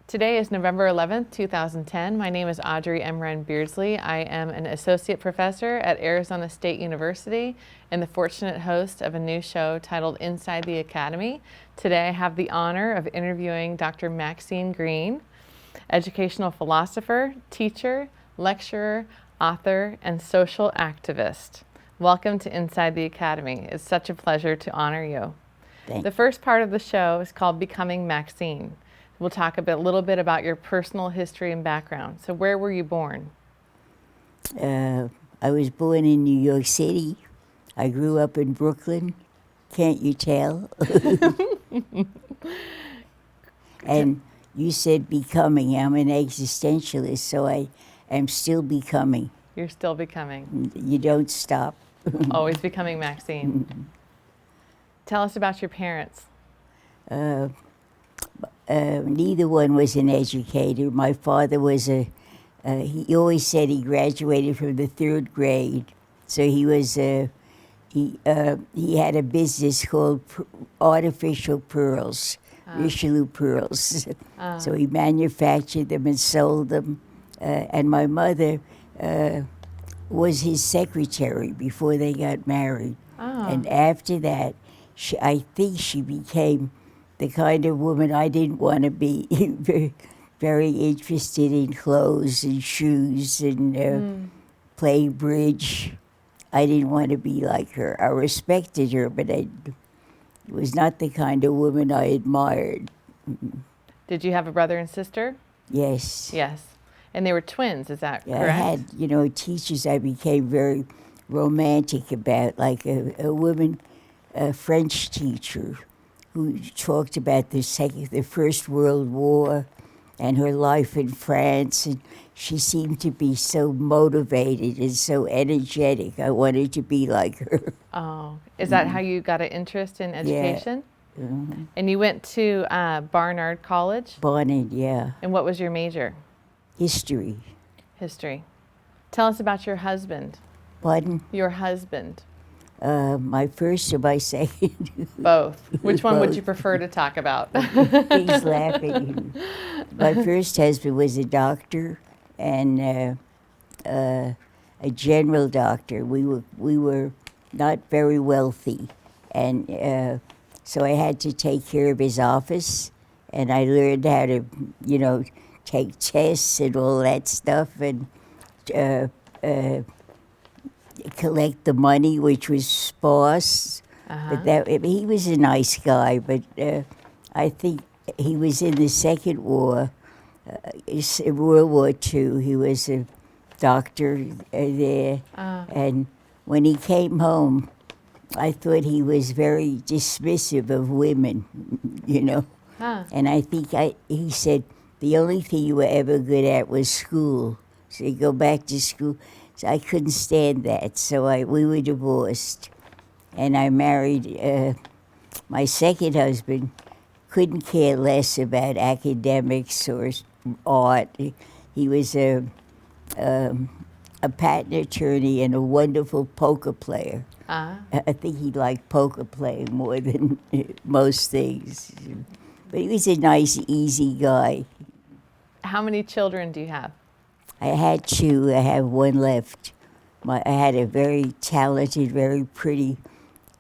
Today is November 11th, 2010. My name is Audrey Emran Beardsley. I am an associate professor at Arizona State University and the fortunate host of a new show titled Inside the Academy. Today I have the honor of interviewing Dr. Maxine Greene, educational philosopher, teacher, lecturer, author, and social activist. Welcome to Inside the Academy. It's such a pleasure to honor you. Thank The first part of the show is called Becoming Maxine. We'll talk a little bit about your personal history and background. So where were you born? I was born in New York City. I grew up in Brooklyn. Can't you tell? And you said becoming. I'm an existentialist, so I am still becoming. You're still becoming. You don't stop. Always becoming Maxine. Tell us about your parents. Neither one was an educator. My father was he always said he graduated from the third grade. So he was, he had a business called Artificial Pearls, Richelieu Pearls. So he manufactured them and sold them. And my mother was his secretary before they got married. And after that, I think she became the kind of woman I didn't want to be. Very interested in clothes and shoes and play bridge. I didn't want to be like her. I respected her, but I was not the kind of woman I admired. Did you have a brother and sister? Yes. Yes. And they were twins, is that correct? I had, teachers I became very romantic about, like a woman, a French teacher who talked about the First World War and her life in France, and she seemed to be so motivated and so energetic. I wanted to be like her. Oh, is that how you got an interest in education? Yeah. Mm-hmm. And you went to Barnard College? Barnard, yeah. And what was your major? History. History. Tell us about your husband. Pardon? Your husband. My first or my second? Both. Which one would Both. you prefer to talk about? He's laughing. My first husband was a doctor and a general doctor. We were not very wealthy, and so I had to take care of his office, and I learned how to, take tests and all that stuff, and collect the money, which was sparse. But he was a nice guy, but I think he was in the Second War, World War II. He was a doctor there. And when he came home, I thought he was very dismissive of women, And I think he said, the only thing you were ever good at was school. So you go back to school. So I couldn't stand that, so we were divorced. And I married my second husband. Couldn't care less about academics or art. He was a patent attorney and a wonderful poker player. I think he liked poker playing more than most things. But he was a nice, easy guy. How many children do you have? I had two. I have one left. I had a very talented, very pretty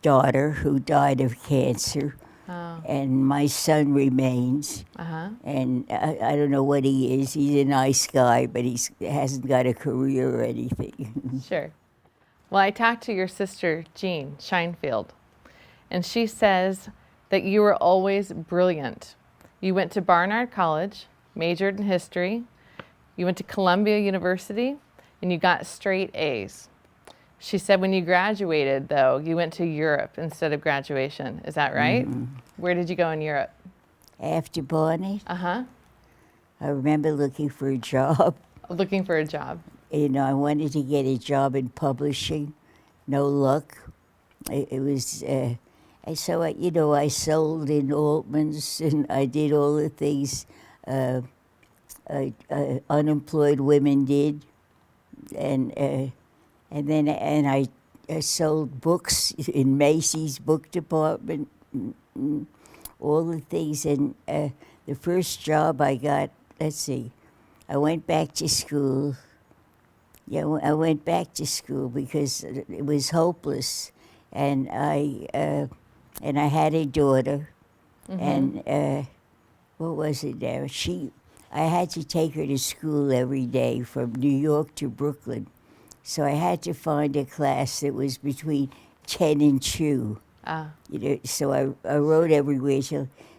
daughter who died of cancer. And my son remains. And I don't know what he is. He's a nice guy, but he hasn't got a career or anything. Sure. Well, I talked to your sister, Jean Scheinfeld, and she says that you were always brilliant. You went to Barnard College, majored in history. You went to Columbia University, and you got straight A's. She said when you graduated, though, you went to Europe instead of graduation. Is that right? Mm-hmm. Where did you go in Europe? After Barnard? I remember looking for a job. Looking for a job. I wanted to get a job in publishing. No luck. It was... so, I sold in Altman's, and I did all the things unemployed women did, and then I sold books in Macy's book department, all the things, and the first job I got, let's see, I went back to school. Yeah, I went back to school because it was hopeless, and I had a daughter, and what was it now? I had to take her to school every day from New York to Brooklyn, so I had to find a class that was between 10 and 2. You know, so I wrote everywhere.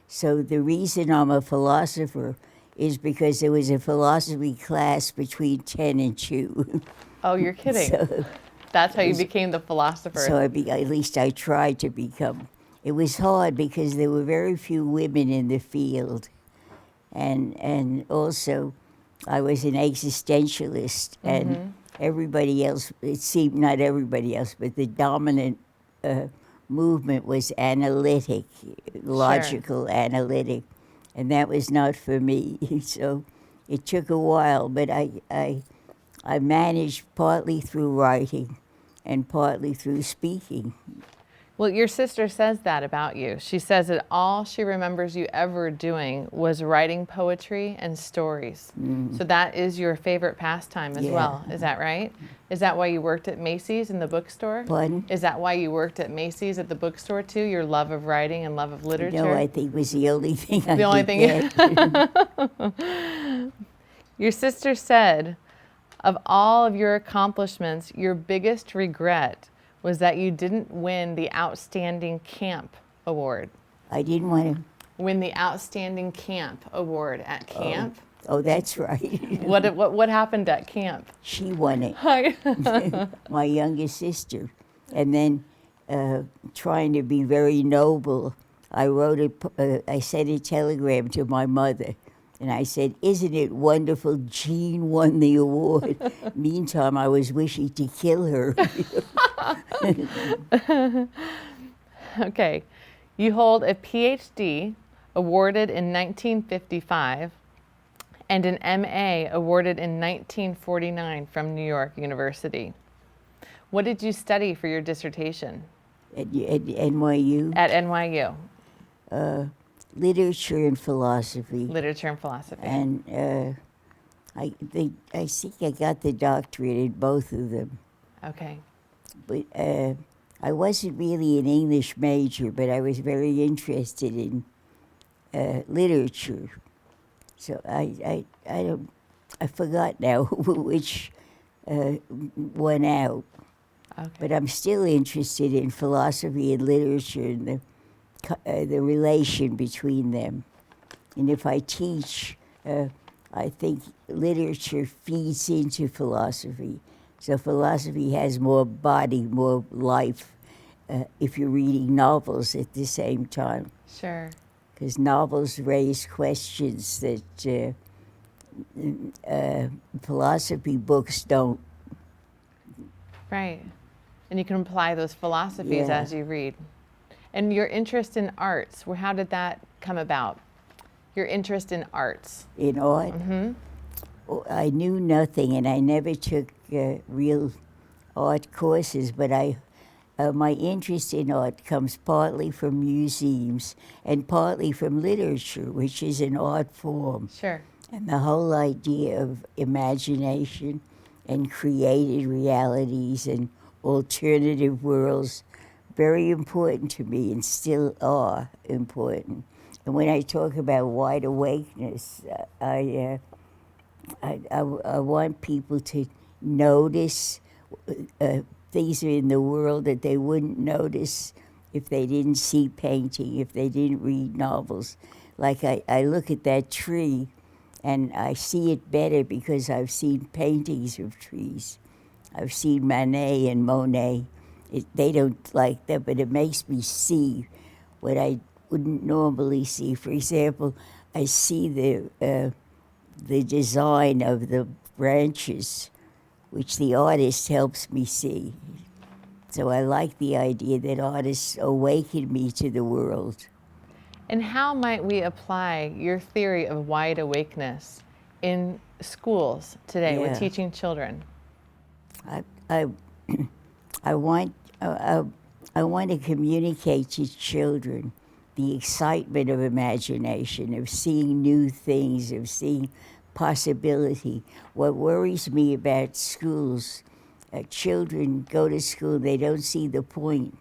So the reason I'm a philosopher is because there was a philosophy class between 10 and 2. Oh, you're kidding. So that's how you became the philosopher. So at least I tried to become. It was hard because there were very few women in the field. And also I was an existentialist, and everybody else, it seemed not everybody else, but the dominant movement was analytic, logical analytic, and that was not for me. So it took a while, but I managed partly through writing and partly through speaking. Well, your sister says that about you. She says that all she remembers you ever doing was writing poetry and stories. So that is your favorite pastime as well. Is that right? Is that why you worked at Macy's in the bookstore? Pardon? Is that why you worked at Macy's at the bookstore too? Your love of writing and love of literature? No, I think it was the only thing I the only could thing. get. Your sister said, of all of your accomplishments, your biggest regret was that you didn't win the Outstanding Camp Award. I didn't want to. Win the Outstanding Camp Award at camp? Oh, that's right. What happened at camp? She won it. My youngest sister. And then, trying to be very noble, I sent a telegram to my mother. And I said, "Isn't it wonderful Jean won the award?" Meantime, I was wishing to kill her. Okay. You hold a PhD awarded in 1955 and an MA awarded in 1949 from New York University. What did you study for your dissertation? At NYU? At NYU. Literature and philosophy. Literature and philosophy. And I think I got the doctorate in both of them. Okay. But I wasn't really an English major, but I was very interested in literature. So I forgot now which won out. Okay. But I'm still interested in philosophy and literature and the relation between them. And if I teach, I think literature feeds into philosophy. So philosophy has more body, more life, if you're reading novels at the same time. Sure. Because novels raise questions that philosophy books don't. Right. And you can apply those philosophies as you read. And your interest in arts, how did that come about? Your interest in arts? In art? Well, I knew nothing, and I never took real art courses, but my interest in art comes partly from museums and partly from literature, which is an art form. Sure. And the whole idea of imagination and created realities and alternative worlds, very important to me and still are important. And when I talk about wide-awakeness, I want people to notice things are in the world that they wouldn't notice if they didn't see painting, if they didn't read novels. Like I look at that tree and I see it better because I've seen paintings of trees. I've seen Manet and Monet. They don't like that, but it makes me see what I wouldn't normally see. For example, I see the design of the branches, which the artist helps me see. So I like the idea that artists awaken me to the world. And how might we apply your theory of wide awakeness in schools today with teaching children? I want to communicate to children the excitement of imagination, of seeing new things, of seeing possibility. What worries me about schools, children go to school, they don't see the point.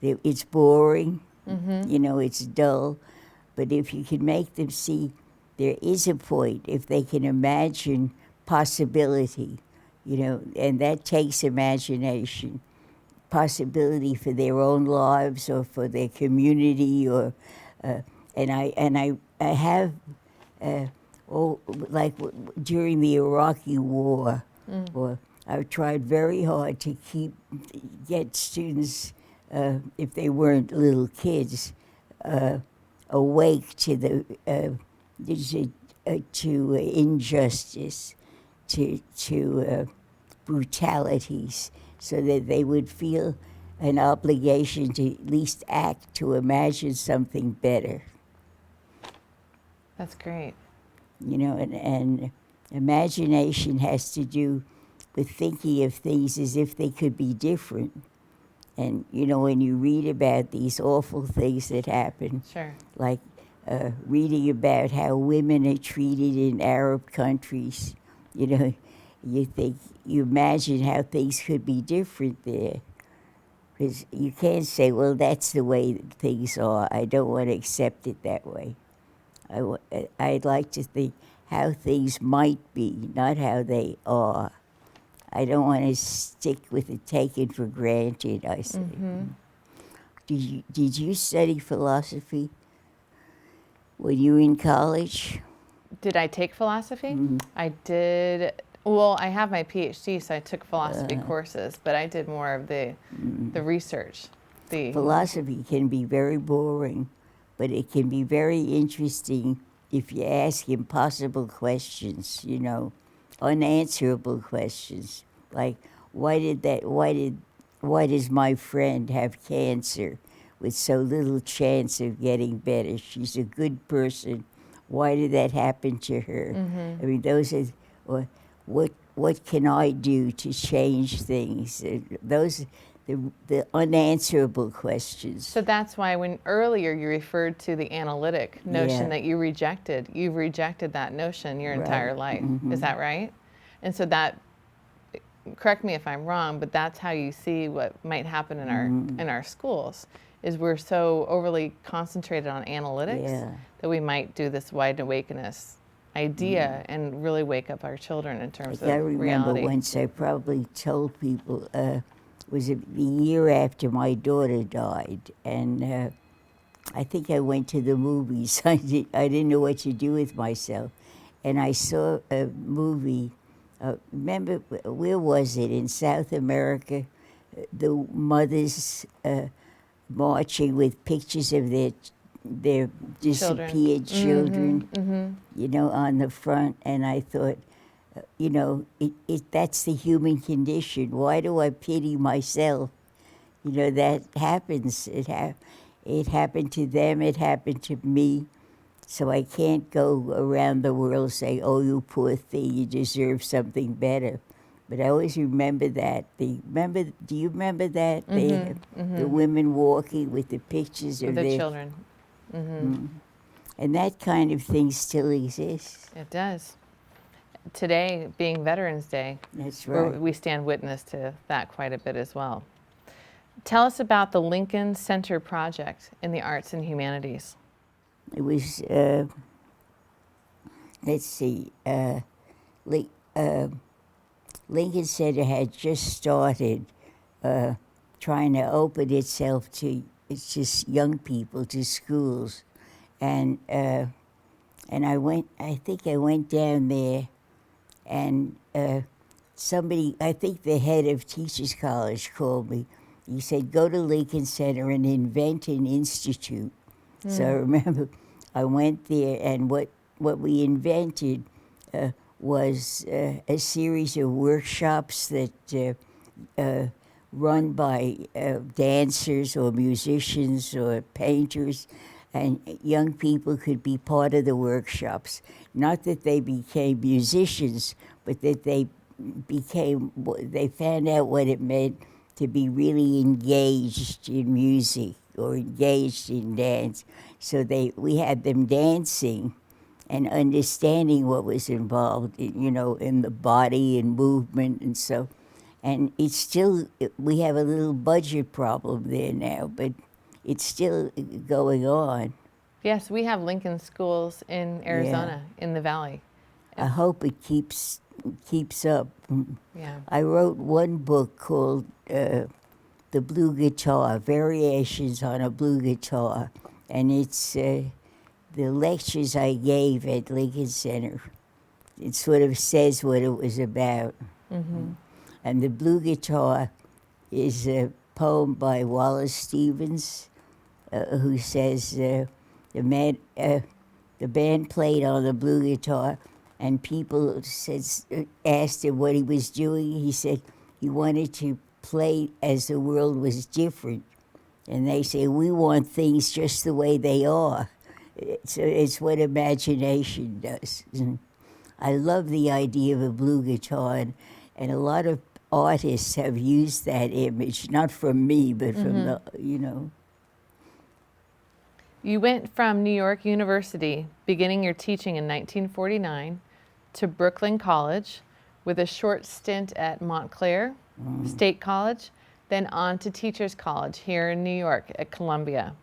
It's boring, you know, it's dull. But if you can make them see there is a point, if they can imagine possibility, you know, and that takes imagination, possibility for their own lives or for their community, or and I have like during the Iraqi War, or I've tried very hard to get students, if they weren't little kids, awake to to injustice, to brutalities, so that they would feel an obligation to at least act, to imagine something better. That's great. You know, and imagination has to do with thinking of things as if they could be different. And, you know, when you read about these awful things that happen, Sure. like reading about how women are treated in Arab countries, you know, you imagine how things could be different there. Because you can't say, well, that's the way that things are. I don't want to accept it that way. I'd like to think how things might be, not how they are. I don't want to stick with it taken for granted, I say. Did you study philosophy when you were in college? Did I take philosophy? I did. Well, I have my PhD, so I took philosophy courses, but I did more of the research. Philosophy can be very boring, but it can be very interesting if you ask impossible questions, you know, unanswerable questions, like why does my friend have cancer with so little chance of getting better? She's a good person. Why did that happen to her? I mean, those are, or what can I do to change things? Those the unanswerable questions. So that's why when earlier you referred to the analytic notion that you've rejected that notion your entire life. Is that right? And so that, correct me if I'm wrong, but that's how you see what might happen in our schools, is we're so overly concentrated on analytics that we might do this wide-awakeness idea and really wake up our children in terms of I remember reality. once I probably told people, was the year after my daughter died, and I think I went to the movies. I didn't know what to do with myself, and I saw a movie. Remember, where was it? In South America, the mothers marching with pictures of their disappeared children, you know, on the front. And I thought, you know, that's the human condition. Why do I pity myself? You know, that happens. It happened to them. It happened to me. So I can't go around the world saying, oh, you poor thing, you deserve something better. But I always remember that. Do you remember that? The women walking with the pictures of the their children. And that kind of thing still exists. It does. Today, being Veterans Day, That's right. we stand witness to that quite a bit as well. Tell us about the Lincoln Center Project in the Arts and Humanities. It was, let's see, Lincoln Center had just started trying to open itself to just young people, to schools. And I think I went down there, and somebody, I think the head of Teachers College called me. He said, go to Lincoln Center and invent an institute. So I remember I went there, and what we invented was a series of workshops that run by dancers or musicians or painters, and young people could be part of the workshops. Not that they became musicians, but that they found out what it meant to be really engaged in music or engaged in dance. So we had them dancing and understanding what was involved, in the body and movement and so. And it's still, we have a little budget problem there now, but it's still going on. Yes, we have Lincoln schools in Arizona, in the valley. I hope it keeps up. Yeah. I wrote one book called The Blue Guitar, Variations on a Blue Guitar, and it's the lectures I gave at Lincoln Center. It sort of says what it was about. Mm-hmm. And The Blue Guitar is a poem by Wallace Stevens, who says the band played on the blue guitar, and people asked him what he was doing. He said he wanted to play as the world was different. And they say, we want things just the way they are. It's what imagination does. I love the idea of a blue guitar, and a lot of artists have used that image, not from me, but from the. You went from New York University, beginning your teaching in 1949, to Brooklyn College, with a short stint at Montclair State College, then on to Teachers College here in New York at Columbia.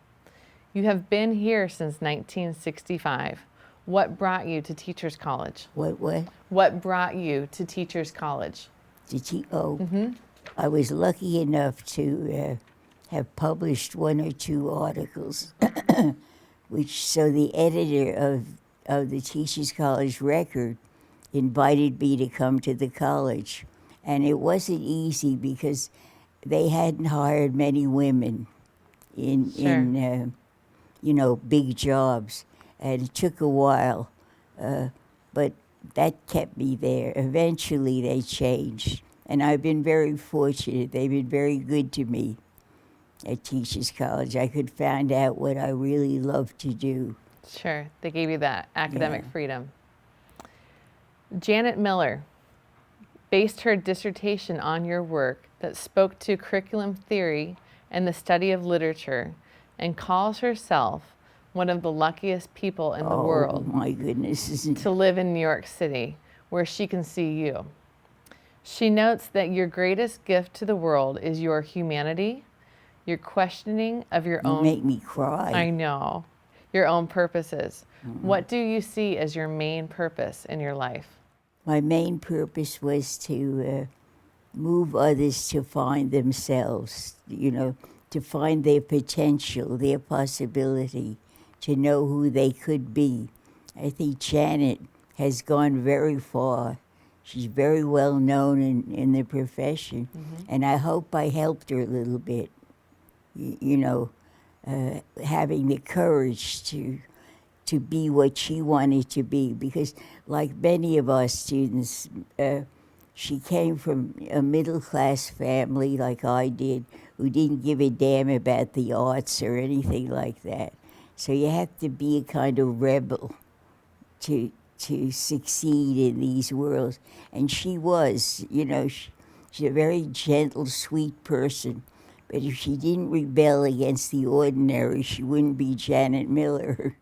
You have been here since 1965. What brought you to Teachers College? What? What brought you to Teachers College? I was lucky enough to have published one or two articles, so the editor of the Teachers College Record invited me to come to the college. And it wasn't easy because they hadn't hired many women in big jobs, and it took a while, but that kept me there. Eventually they changed, and I've been very fortunate. They've been very good to me at Teachers College. I could find out what I really love to do. Sure, they gave you that academic freedom. Janet Miller based her dissertation on your work that spoke to curriculum theory and the study of literature, and calls herself one of the luckiest people in the world. Oh my goodness. To live in New York City, where she can see you. She notes that your greatest gift to the world is your humanity, your questioning of your own. You make me cry. I know. Your own purposes. What do you see as your main purpose in your life? My main purpose was to move others to find themselves, to find their potential, their possibility, to know who they could be. I think Janet has gone very far. She's very well known in the profession, and I hope I helped her a little bit, having the courage to be what she wanted to be, because like many of our students, she came from a middle-class family like I did, who didn't give a damn about the arts or anything like that. So you have to be a kind of rebel to succeed in these worlds. And she was, she's a very gentle, sweet person. But if she didn't rebel against the ordinary, she wouldn't be Janet Miller.